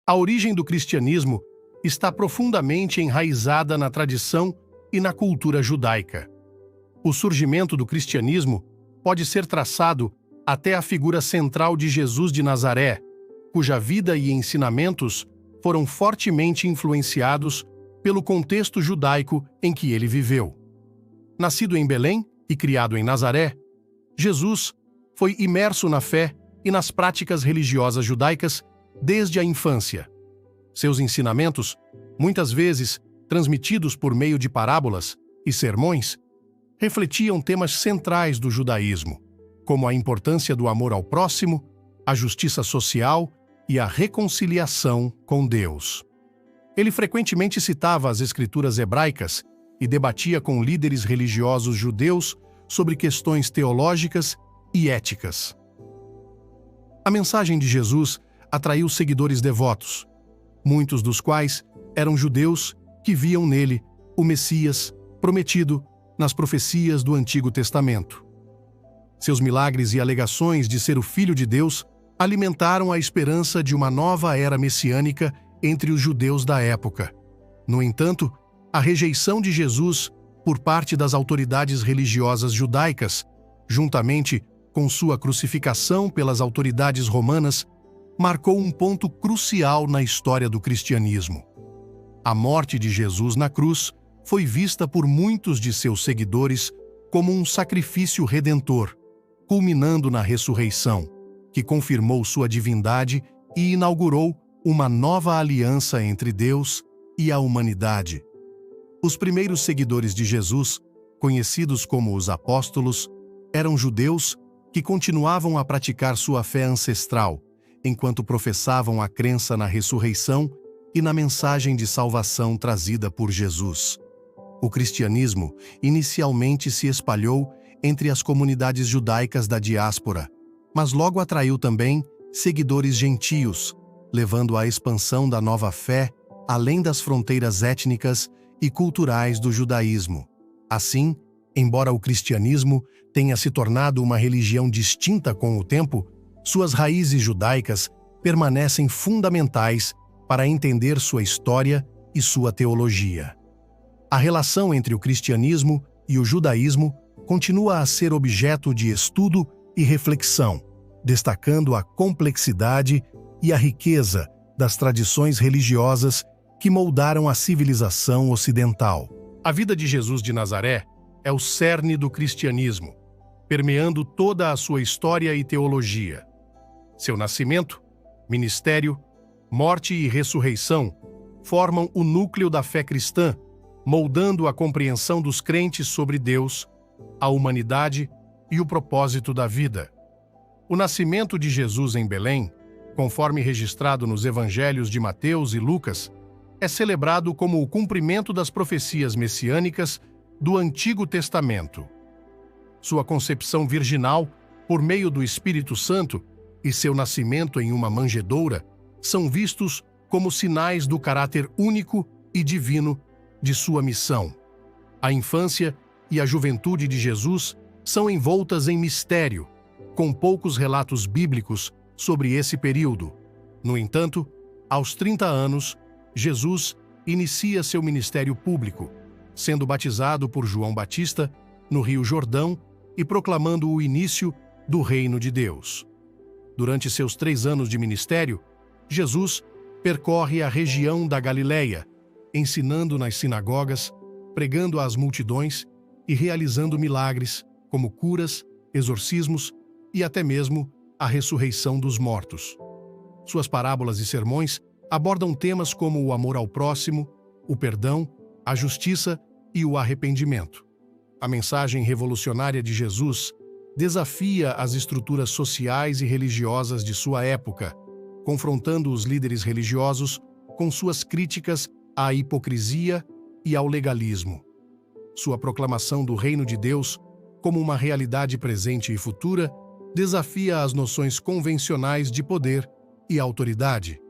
A origem do cristianismo está profundamente enraizada na tradição e na cultura judaica. O surgimento do cristianismo pode ser traçado até a figura central de Jesus de Nazaré, cuja vida e ensinamentos foram fortemente influenciados pelo contexto judaico em que ele viveu. Nascido em Belém e criado em Nazaré, Jesus foi imerso na fé e nas práticas religiosas judaicas desde a infância. Seus ensinamentos, muitas vezes transmitidos por meio de parábolas e sermões, refletiam temas centrais do judaísmo, como a importância do amor ao próximo, a justiça social e a reconciliação com Deus. Ele frequentemente citava as escrituras hebraicas e debatia com líderes religiosos judeus sobre questões teológicas e éticas. A mensagem de Jesus atraiu seguidores devotos, muitos dos quais eram judeus que viam nele o Messias prometido nas profecias do Antigo Testamento. Seus milagres e alegações de ser o Filho de Deus alimentaram a esperança de uma nova era messiânica entre os judeus da época. No entanto, a rejeição de Jesus por parte das autoridades religiosas judaicas, juntamente com sua crucificação pelas autoridades romanas, marcou um ponto crucial na história do cristianismo. A morte de Jesus na cruz foi vista por muitos de seus seguidores como um sacrifício redentor, culminando na ressurreição, que confirmou sua divindade e inaugurou uma nova aliança entre Deus e a humanidade. Os primeiros seguidores de Jesus, conhecidos como os apóstolos, eram judeus que continuavam a praticar sua fé ancestral, enquanto professavam a crença na ressurreição e na mensagem de salvação trazida por Jesus. O cristianismo inicialmente se espalhou entre as comunidades judaicas da diáspora, mas logo atraiu também seguidores gentios, levando à expansão da nova fé além das fronteiras étnicas e culturais do judaísmo. Assim, embora o cristianismo tenha se tornado uma religião distinta com o tempo, suas raízes judaicas permanecem fundamentais para entender sua história e sua teologia. A relação entre o cristianismo e o judaísmo continua a ser objeto de estudo e reflexão, destacando a complexidade e a riqueza das tradições religiosas que moldaram a civilização ocidental. A vida de Jesus de Nazaré é o cerne do cristianismo, permeando toda a sua história e teologia. Seu nascimento, ministério, morte e ressurreição formam o núcleo da fé cristã, moldando a compreensão dos crentes sobre Deus, a humanidade e o propósito da vida. O nascimento de Jesus em Belém, conforme registrado nos evangelhos de Mateus e Lucas, é celebrado como o cumprimento das profecias messiânicas do Antigo Testamento. Sua concepção virginal, por meio do Espírito Santo, e seu nascimento em uma manjedoura são vistos como sinais do caráter único e divino de sua missão. A infância e a juventude de Jesus são envoltas em mistério, com poucos relatos bíblicos sobre esse período. No entanto, aos 30 anos, Jesus inicia seu ministério público, sendo batizado por João Batista no Rio Jordão e proclamando o início do reino de Deus. Durante seus 3 anos de ministério, Jesus percorre a região da Galileia, ensinando nas sinagogas, pregando às multidões e realizando milagres, como curas, exorcismos e até mesmo a ressurreição dos mortos. Suas parábolas e sermões abordam temas como o amor ao próximo, o perdão, a justiça e o arrependimento. A mensagem revolucionária de Jesus desafia as estruturas sociais e religiosas de sua época, confrontando os líderes religiosos com suas críticas à hipocrisia e ao legalismo. Sua proclamação do reino de Deus como uma realidade presente e futura desafia as noções convencionais de poder e autoridade.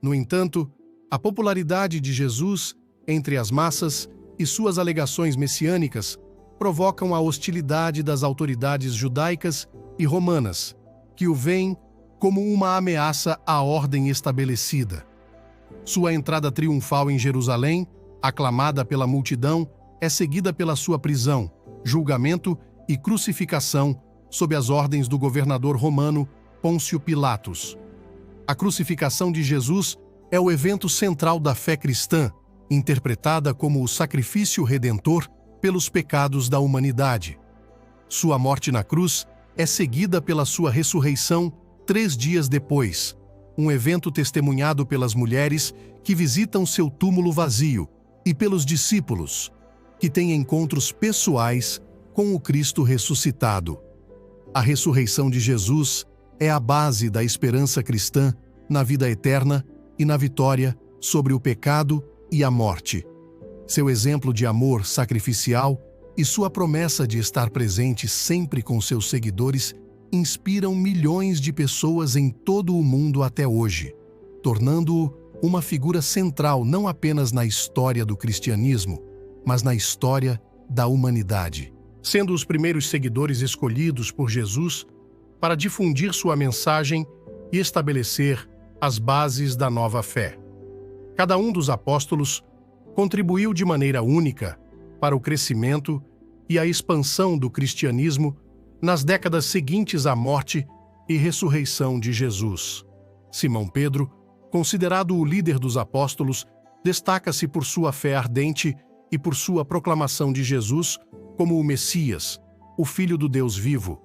No entanto, a popularidade de Jesus entre as massas e suas alegações messiânicas provocam a hostilidade das autoridades judaicas e romanas, que o veem como uma ameaça à ordem estabelecida. Sua entrada triunfal em Jerusalém, aclamada pela multidão, é seguida pela sua prisão, julgamento e crucificação sob as ordens do governador romano Pôncio Pilatos. A crucificação de Jesus é o evento central da fé cristã, interpretada como o sacrifício redentor pelos pecados da humanidade. Sua morte na cruz é seguida pela sua ressurreição 3 dias depois, um evento testemunhado pelas mulheres que visitam seu túmulo vazio e pelos discípulos, que têm encontros pessoais com o Cristo ressuscitado. A ressurreição de Jesus é a base da esperança cristã na vida eterna e na vitória sobre o pecado e a morte. Seu exemplo de amor sacrificial e sua promessa de estar presente sempre com seus seguidores inspiram milhões de pessoas em todo o mundo até hoje, tornando-o uma figura central não apenas na história do cristianismo, mas na história da humanidade. Sendo os primeiros seguidores escolhidos por Jesus para difundir sua mensagem e estabelecer as bases da nova fé. Cada um dos apóstolos contribuiu de maneira única para o crescimento e a expansão do cristianismo nas décadas seguintes à morte e ressurreição de Jesus. Simão Pedro, considerado o líder dos apóstolos, destaca-se por sua fé ardente e por sua proclamação de Jesus como o Messias, o Filho do Deus vivo.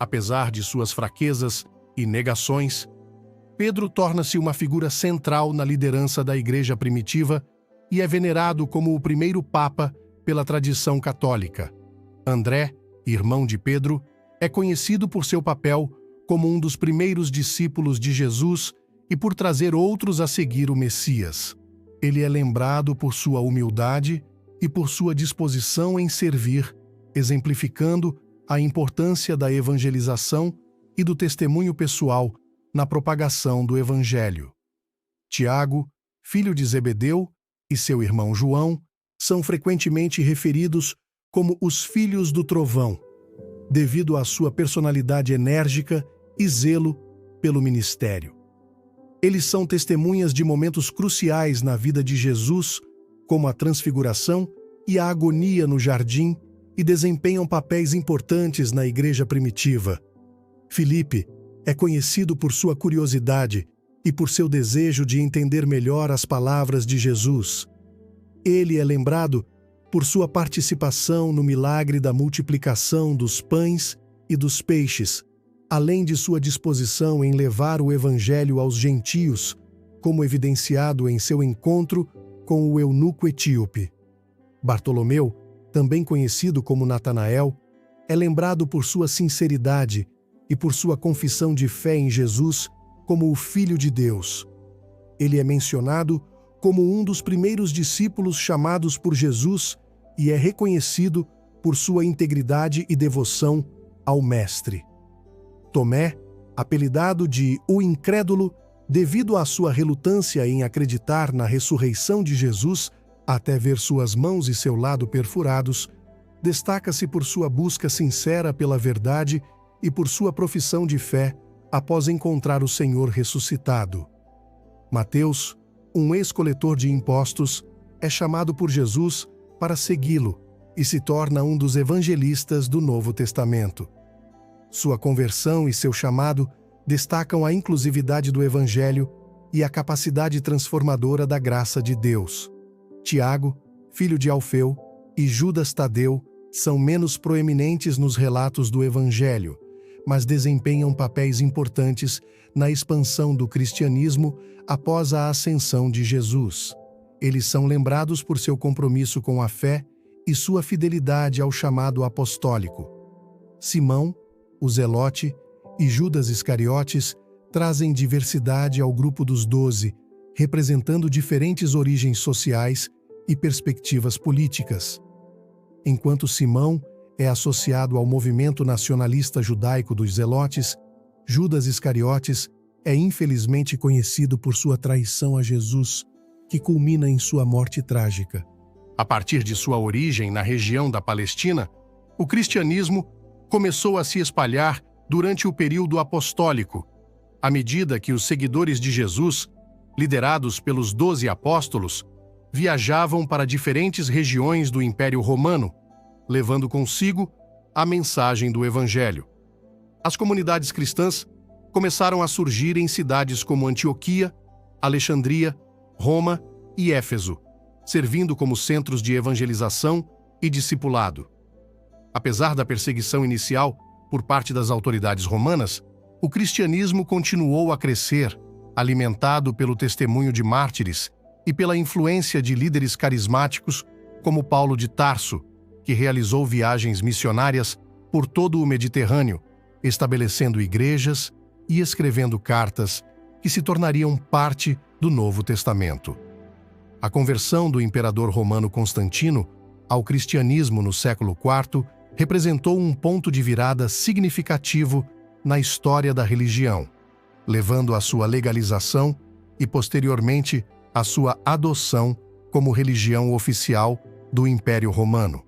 Apesar de suas fraquezas e negações, Pedro torna-se uma figura central na liderança da Igreja primitiva e é venerado como o primeiro Papa pela tradição católica. André, irmão de Pedro, é conhecido por seu papel como um dos primeiros discípulos de Jesus e por trazer outros a seguir o Messias. Ele é lembrado por sua humildade e por sua disposição em servir, exemplificando a importância da evangelização e do testemunho pessoal na propagação do Evangelho. Tiago, filho de Zebedeu, e seu irmão João são frequentemente referidos como os filhos do trovão, devido à sua personalidade enérgica e zelo pelo ministério. Eles são testemunhas de momentos cruciais na vida de Jesus, como a transfiguração e a agonia no jardim, e desempenham papéis importantes na igreja primitiva. Filipe é conhecido por sua curiosidade e por seu desejo de entender melhor as palavras de Jesus. Ele é lembrado por sua participação no milagre da multiplicação dos pães e dos peixes, além de sua disposição em levar o Evangelho aos gentios, como evidenciado em seu encontro com o eunuco etíope. Bartolomeu, também conhecido como Natanael, é lembrado por sua sinceridade e por sua confissão de fé em Jesus como o Filho de Deus. Ele é mencionado como um dos primeiros discípulos chamados por Jesus e é reconhecido por sua integridade e devoção ao Mestre. Tomé, apelidado de o Incrédulo, devido à sua relutância em acreditar na ressurreição de Jesus até ver suas mãos e seu lado perfurados, destaca-se por sua busca sincera pela verdade e por sua profissão de fé após encontrar o Senhor ressuscitado. Mateus, um ex-coletor de impostos, é chamado por Jesus para segui-lo e se torna um dos evangelistas do Novo Testamento. Sua conversão e seu chamado destacam a inclusividade do Evangelho e a capacidade transformadora da graça de Deus. Tiago, filho de Alfeu, e Judas Tadeu são menos proeminentes nos relatos do Evangelho, mas desempenham papéis importantes na expansão do cristianismo após a ascensão de Jesus. Eles são lembrados por seu compromisso com a fé e sua fidelidade ao chamado apostólico. Simão, o Zelote, e Judas Iscariotes trazem diversidade ao grupo dos 12, representando diferentes origens sociais e perspectivas políticas. Enquanto Simão é associado ao movimento nacionalista judaico dos Zelotes, Judas Iscariotes é infelizmente conhecido por sua traição a Jesus, que culmina em sua morte trágica. A partir de sua origem na região da Palestina, o cristianismo começou a se espalhar durante o período apostólico, à medida que os seguidores de Jesus liderados pelos 12 apóstolos, viajavam para diferentes regiões do Império Romano, levando consigo a mensagem do Evangelho. As comunidades cristãs começaram a surgir em cidades como Antioquia, Alexandria, Roma e Éfeso, servindo como centros de evangelização e discipulado. Apesar da perseguição inicial por parte das autoridades romanas, o cristianismo continuou a crescer, alimentado pelo testemunho de mártires e pela influência de líderes carismáticos como Paulo de Tarso, que realizou viagens missionárias por todo o Mediterrâneo, estabelecendo igrejas e escrevendo cartas que se tornariam parte do Novo Testamento. A conversão do imperador romano Constantino ao cristianismo no século IV representou um ponto de virada significativo na história da religião, levando à sua legalização e, posteriormente, à sua adoção como religião oficial do Império Romano.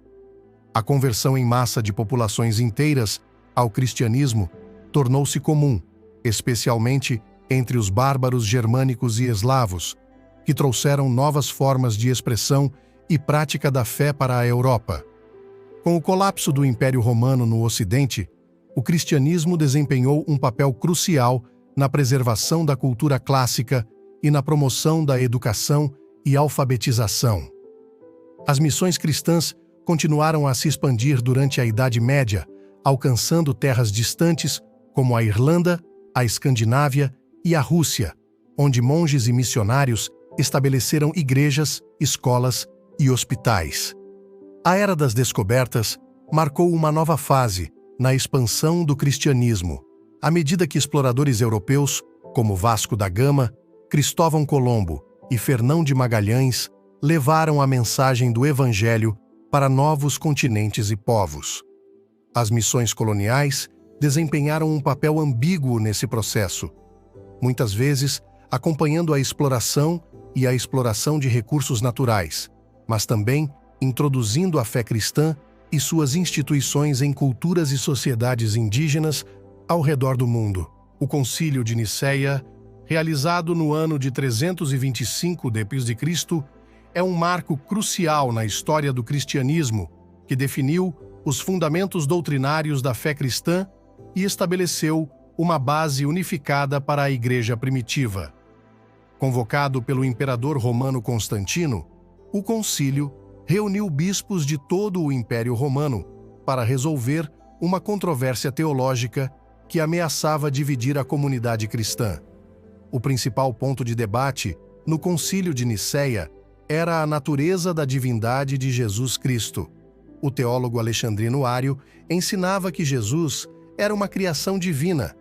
A conversão em massa de populações inteiras ao cristianismo tornou-se comum, especialmente entre os bárbaros germânicos e eslavos, que trouxeram novas formas de expressão e prática da fé para a Europa. Com o colapso do Império Romano no Ocidente, o cristianismo desempenhou um papel crucial na preservação da cultura clássica e na promoção da educação e alfabetização. As missões cristãs continuaram a se expandir durante a Idade Média, alcançando terras distantes como a Irlanda, a Escandinávia e a Rússia, onde monges e missionários estabeleceram igrejas, escolas e hospitais. A Era das Descobertas marcou uma nova fase na expansão do cristianismo, à medida que exploradores europeus, como Vasco da Gama, Cristóvão Colombo e Fernão de Magalhães, levaram a mensagem do Evangelho para novos continentes e povos. As missões coloniais desempenharam um papel ambíguo nesse processo, muitas vezes acompanhando a exploração e a exploração de recursos naturais, mas também introduzindo a fé cristã e suas instituições em culturas e sociedades indígenas ao redor do mundo. O Concílio de Nicéia, realizado no ano de 325 d.C., é um marco crucial na história do cristianismo, que definiu os fundamentos doutrinários da fé cristã e estabeleceu uma base unificada para a Igreja primitiva. Convocado pelo imperador romano Constantino, o concílio reuniu bispos de todo o Império Romano para resolver uma controvérsia teológica que ameaçava dividir a comunidade cristã. O principal ponto de debate no Concílio de Nicéia era a natureza da divindade de Jesus Cristo. O teólogo alexandrino Ário ensinava que Jesus era uma criação divina,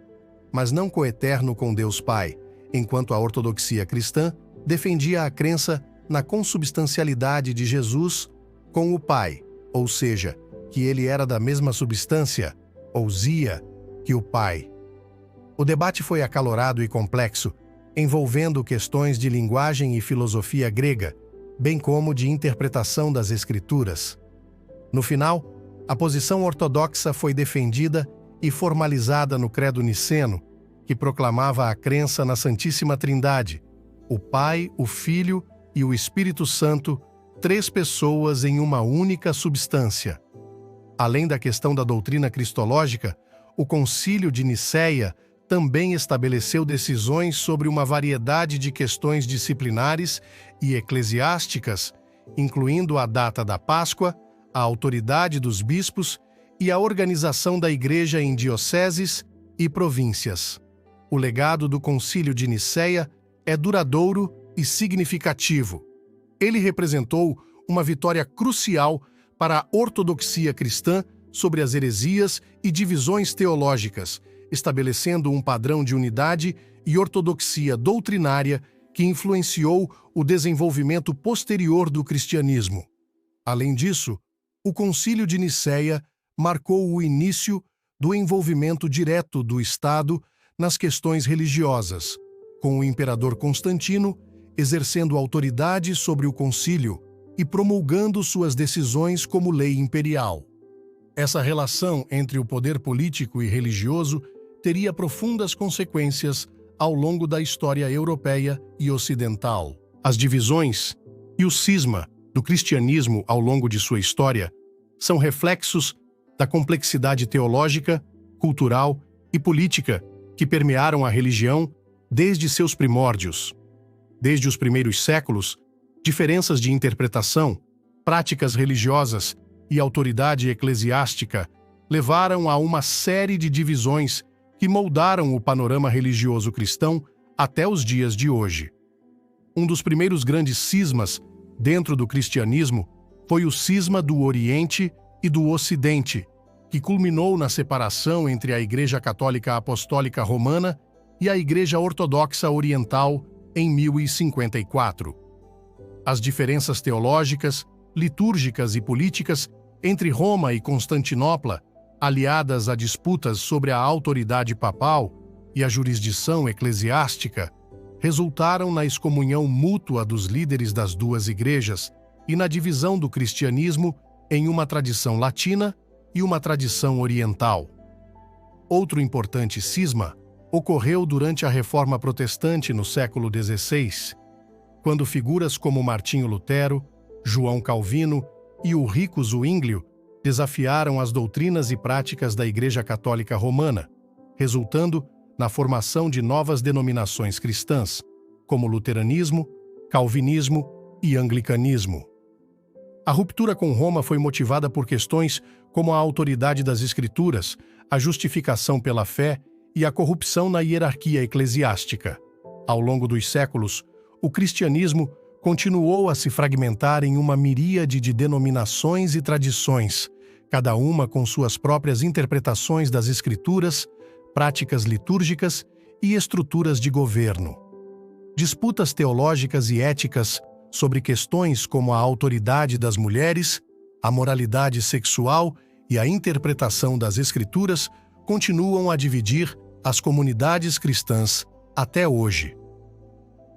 mas não coeterno com Deus Pai, enquanto a ortodoxia cristã defendia a crença na consubstancialidade de Jesus com o Pai, ou seja, que ele era da mesma substância, ousia, que o Pai. O debate foi acalorado e complexo, envolvendo questões de linguagem e filosofia grega, bem como de interpretação das Escrituras. No final, a posição ortodoxa foi defendida e formalizada no Credo Niceno, que proclamava a crença na Santíssima Trindade, o Pai, o Filho e o Espírito Santo, três pessoas em uma única substância. Além da questão da doutrina cristológica, o Concílio de Nicéia também estabeleceu decisões sobre uma variedade de questões disciplinares e eclesiásticas, incluindo a data da Páscoa, a autoridade dos bispos e a organização da Igreja em dioceses e províncias. O legado do Concílio de Nicéia é duradouro e significativo. Ele representou uma vitória crucial para a ortodoxia cristã sobre as heresias e divisões teológicas, estabelecendo um padrão de unidade e ortodoxia doutrinária que influenciou o desenvolvimento posterior do cristianismo. Além disso, o Concílio de Nicéia marcou o início do envolvimento direto do Estado nas questões religiosas, com o imperador Constantino exercendo autoridade sobre o concílio e promulgando suas decisões como lei imperial. Essa relação entre o poder político e religioso teria profundas consequências ao longo da história europeia e ocidental. As divisões e o cisma do cristianismo ao longo de sua história são reflexos da complexidade teológica, cultural e política que permearam a religião desde seus primórdios. Desde os primeiros séculos, diferenças de interpretação, práticas religiosas e autoridade eclesiástica levaram a uma série de divisões que moldaram o panorama religioso cristão até os dias de hoje. Um dos primeiros grandes cismas dentro do cristianismo foi o cisma do Oriente e do Ocidente, que culminou na separação entre a Igreja Católica Apostólica Romana e a Igreja Ortodoxa Oriental em 1054. As diferenças teológicas, litúrgicas e políticas entre Roma e Constantinopla, aliadas a disputas sobre a autoridade papal e a jurisdição eclesiástica, resultaram na excomunhão mútua dos líderes das duas igrejas e na divisão do cristianismo em uma tradição latina e uma tradição oriental. Outro importante cisma ocorreu durante a Reforma Protestante no século XVI, quando figuras como Martinho Lutero, João Calvino e Ulrico Zwinglio desafiaram as doutrinas e práticas da Igreja Católica Romana, resultando na formação de novas denominações cristãs, como luteranismo, calvinismo e anglicanismo. A ruptura com Roma foi motivada por questões como a autoridade das Escrituras, a justificação pela fé e a corrupção na hierarquia eclesiástica. Ao longo dos séculos, o cristianismo continuou a se fragmentar em uma miríade de denominações e tradições, cada uma com suas próprias interpretações das Escrituras, práticas litúrgicas e estruturas de governo. Disputas teológicas e éticas sobre questões como a autoridade das mulheres, a moralidade sexual e a interpretação das Escrituras continuam a dividir as comunidades cristãs até hoje.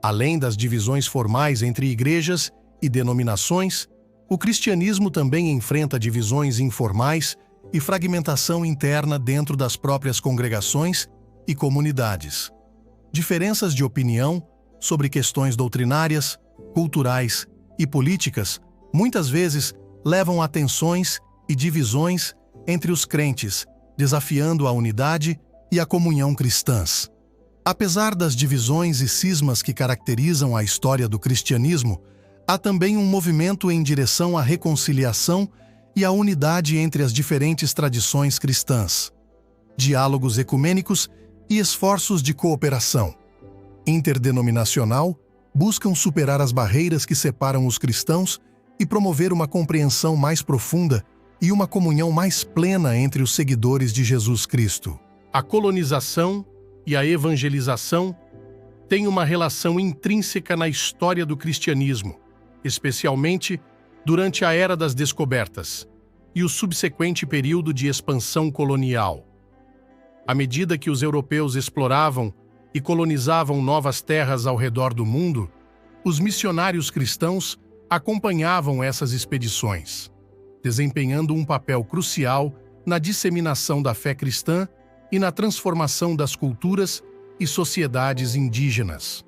Além das divisões formais entre igrejas e denominações, o cristianismo também enfrenta divisões informais e fragmentação interna dentro das próprias congregações e comunidades. Diferenças de opinião sobre questões doutrinárias, culturais e políticas muitas vezes levam a tensões e divisões entre os crentes, desafiando a unidade e a comunhão cristãs. Apesar das divisões e cismas que caracterizam a história do cristianismo, há também um movimento em direção à reconciliação e à unidade entre as diferentes tradições cristãs. Diálogos ecumênicos e esforços de cooperação interdenominacional buscam superar as barreiras que separam os cristãos e promover uma compreensão mais profunda e uma comunhão mais plena entre os seguidores de Jesus Cristo. A colonização e a evangelização têm uma relação intrínseca na história do cristianismo, especialmente durante a Era das Descobertas e o subsequente período de expansão colonial. À medida que os europeus exploravam e colonizavam novas terras ao redor do mundo, os missionários cristãos acompanhavam essas expedições, desempenhando um papel crucial na disseminação da fé cristã e na transformação das culturas e sociedades indígenas.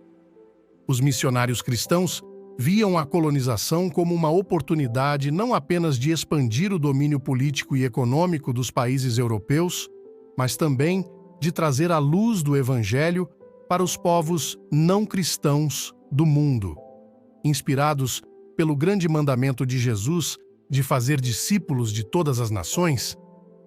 Os missionários cristãos viam a colonização como uma oportunidade não apenas de expandir o domínio político e econômico dos países europeus, mas também de trazer a luz do Evangelho para os povos não cristãos do mundo. Inspirados pelo grande mandamento de Jesus de fazer discípulos de todas as nações,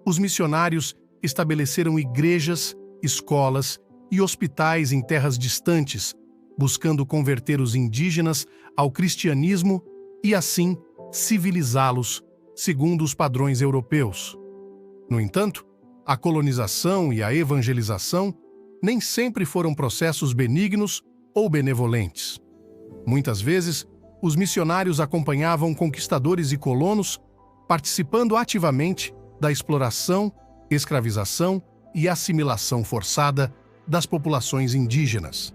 os missionários estabeleceram igrejas, escolas e hospitais em terras distantes, buscando converter os indígenas ao cristianismo e, assim, civilizá-los segundo os padrões europeus. No entanto, a colonização e a evangelização nem sempre foram processos benignos ou benevolentes. Muitas vezes, os missionários acompanhavam conquistadores e colonos, participando ativamente da exploração, escravização e assimilação forçada das populações indígenas.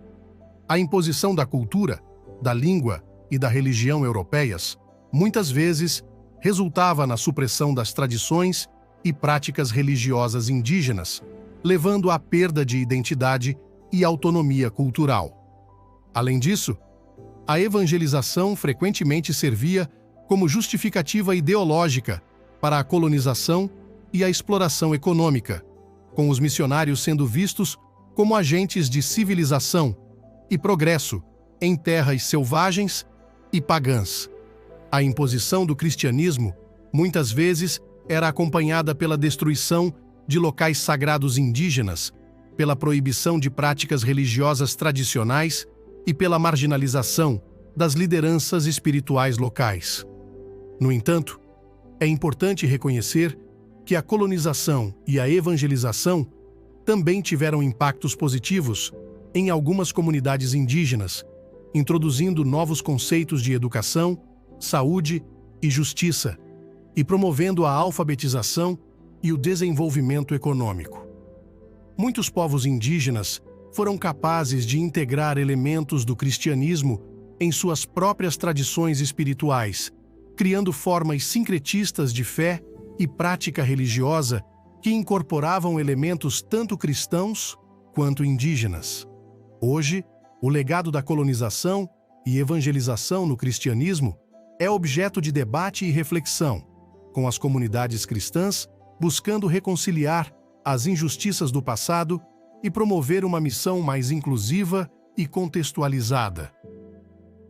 A imposição da cultura, da língua e da religião europeias muitas vezes resultava na supressão das tradições e práticas religiosas indígenas, levando à perda de identidade e autonomia cultural. Além disso, a evangelização frequentemente servia como justificativa ideológica para a colonização e a exploração econômica, com os missionários sendo vistos como agentes de civilização e progresso em terras selvagens e pagãs. A imposição do cristianismo, muitas vezes, era acompanhada pela destruição de locais sagrados indígenas, pela proibição de práticas religiosas tradicionais e pela marginalização das lideranças espirituais locais. No entanto, é importante reconhecer que a colonização e a evangelização também tiveram impactos positivos em algumas comunidades indígenas, introduzindo novos conceitos de educação, saúde e justiça, e promovendo a alfabetização e o desenvolvimento econômico. Muitos povos indígenas foram capazes de integrar elementos do cristianismo em suas próprias tradições espirituais, criando formas sincretistas de fé e prática religiosa que incorporavam elementos tanto cristãos quanto indígenas. Hoje, o legado da colonização e evangelização no cristianismo é objeto de debate e reflexão, com as comunidades cristãs buscando reconciliar as injustiças do passado e promover uma missão mais inclusiva e contextualizada.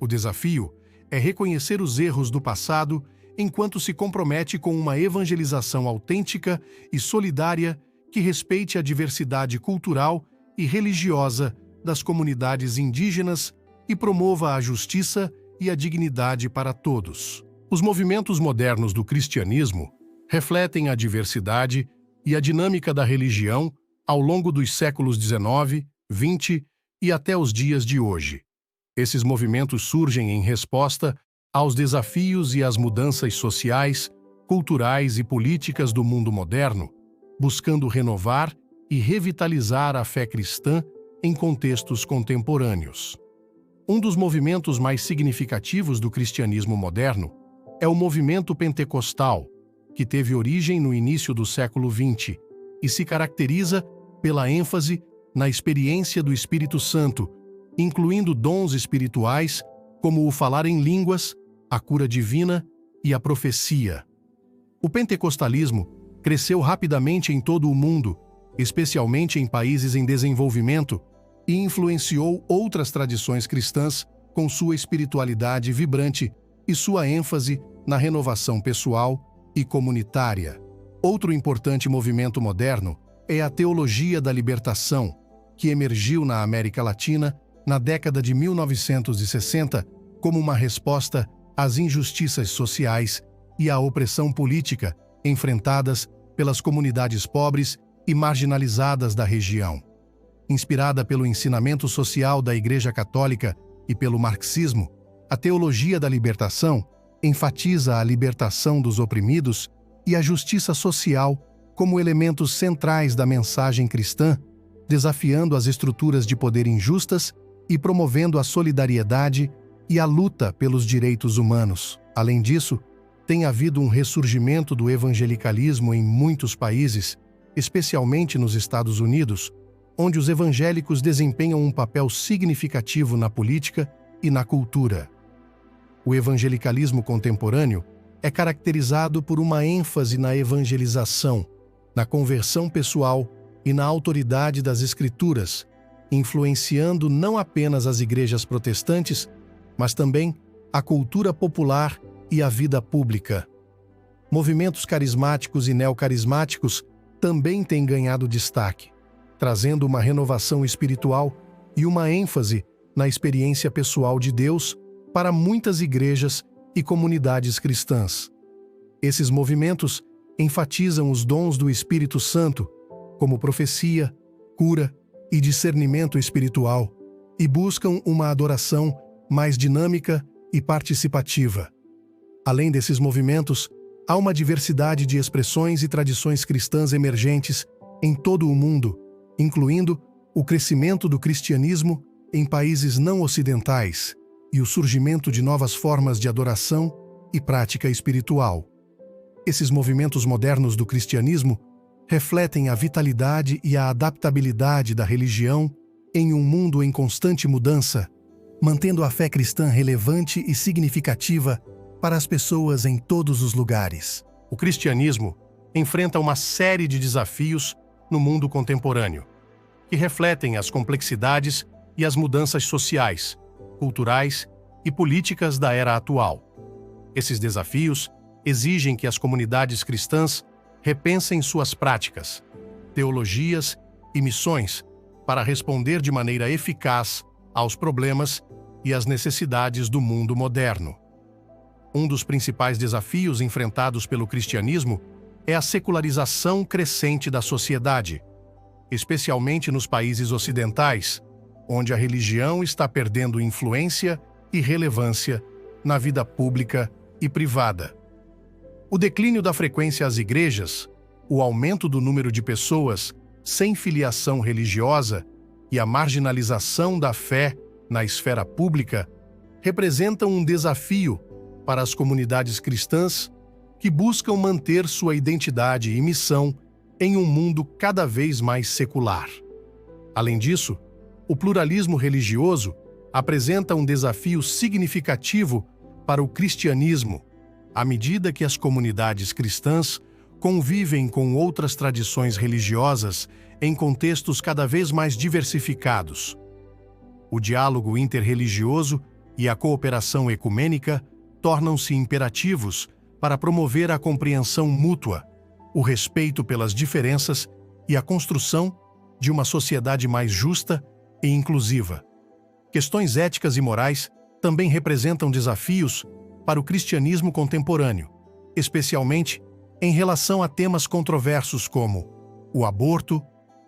O desafio é reconhecer os erros do passado enquanto se compromete com uma evangelização autêntica e solidária que respeite a diversidade cultural e religiosa das comunidades indígenas e promova a justiça e a dignidade para todos. Os movimentos modernos do cristianismo refletem a diversidade e a dinâmica da religião ao longo dos séculos XIX, XX e até os dias de hoje. Esses movimentos surgem em resposta aos desafios e às mudanças sociais, culturais e políticas do mundo moderno, buscando renovar e revitalizar a fé cristã em contextos contemporâneos. Um dos movimentos mais significativos do cristianismo moderno é o movimento pentecostal, que teve origem no início do século XX e se caracteriza pela ênfase na experiência do Espírito Santo, incluindo dons espirituais como o falar em línguas, a cura divina e a profecia. O pentecostalismo cresceu rapidamente em todo o mundo, especialmente em países em desenvolvimento, e influenciou outras tradições cristãs com sua espiritualidade vibrante e sua ênfase na renovação pessoal e comunitária. Outro importante movimento moderno é a teologia da libertação, que emergiu na América Latina na década de 1960 como uma resposta às injustiças sociais e à opressão política enfrentadas pelas comunidades pobres e marginalizadas da região. Inspirada pelo ensinamento social da Igreja Católica e pelo marxismo, a teologia da libertação enfatiza a libertação dos oprimidos e a justiça social como elementos centrais da mensagem cristã, desafiando as estruturas de poder injustas e promovendo a solidariedade e a luta pelos direitos humanos. Além disso, tem havido um ressurgimento do evangelicalismo em muitos países, especialmente nos Estados Unidos, onde os evangélicos desempenham um papel significativo na política e na cultura. O evangelicalismo contemporâneo é caracterizado por uma ênfase na evangelização, na conversão pessoal e na autoridade das Escrituras, influenciando não apenas as igrejas protestantes, mas também a cultura popular e a vida pública. Movimentos carismáticos e neocarismáticos também têm ganhado destaque, trazendo uma renovação espiritual e uma ênfase na experiência pessoal de Deus para muitas igrejas e comunidades cristãs. Esses movimentos enfatizam os dons do Espírito Santo, como profecia, cura e discernimento espiritual, e buscam uma adoração mais dinâmica e participativa. Além desses movimentos, há uma diversidade de expressões e tradições cristãs emergentes em todo o mundo, incluindo o crescimento do cristianismo em países não ocidentais e o surgimento de novas formas de adoração e prática espiritual. Esses movimentos modernos do cristianismo refletem a vitalidade e a adaptabilidade da religião Em um mundo em constante mudança, mantendo a fé cristã relevante e significativa para as pessoas em todos os lugares. O cristianismo enfrenta uma série de desafios no mundo contemporâneo, que refletem as complexidades e as mudanças sociais, culturais e políticas da era atual. Esses desafios exigem que as comunidades cristãs repensem suas práticas, teologias e missões para responder de maneira eficaz aos problemas e às necessidades do mundo moderno. Um dos principais desafios enfrentados pelo cristianismo é a secularização crescente da sociedade, especialmente nos países ocidentais, onde a religião está perdendo influência e relevância na vida pública e privada. O declínio da frequência às igrejas, o aumento do número de pessoas sem filiação religiosa e a marginalização da fé na esfera pública representam um desafio para as comunidades cristãs que buscam manter sua identidade e missão em um mundo cada vez mais secular. Além disso, o pluralismo religioso apresenta um desafio significativo para o cristianismo, à medida que as comunidades cristãs convivem com outras tradições religiosas em contextos cada vez mais diversificados. O diálogo interreligioso e a cooperação ecumênica tornam-se imperativos para promover a compreensão mútua, o respeito pelas diferenças e a construção de uma sociedade mais justa e inclusiva. Questões éticas e morais também representam desafios para o cristianismo contemporâneo, especialmente em relação a temas controversos como o aborto,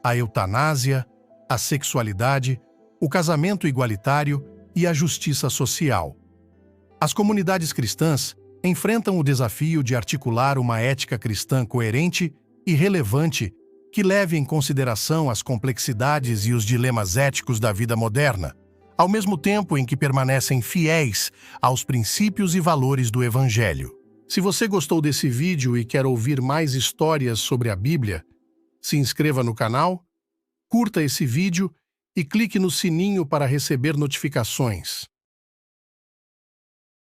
a eutanásia, a sexualidade, o casamento igualitário e a justiça social. As comunidades cristãs enfrentam o desafio de articular uma ética cristã coerente e relevante que leve em consideração as complexidades e os dilemas éticos da vida moderna, ao mesmo tempo em que permanecem fiéis aos princípios e valores do Evangelho. Se você gostou desse vídeo e quer ouvir mais histórias sobre a Bíblia, se inscreva no canal, curta esse vídeo e clique no sininho para receber notificações.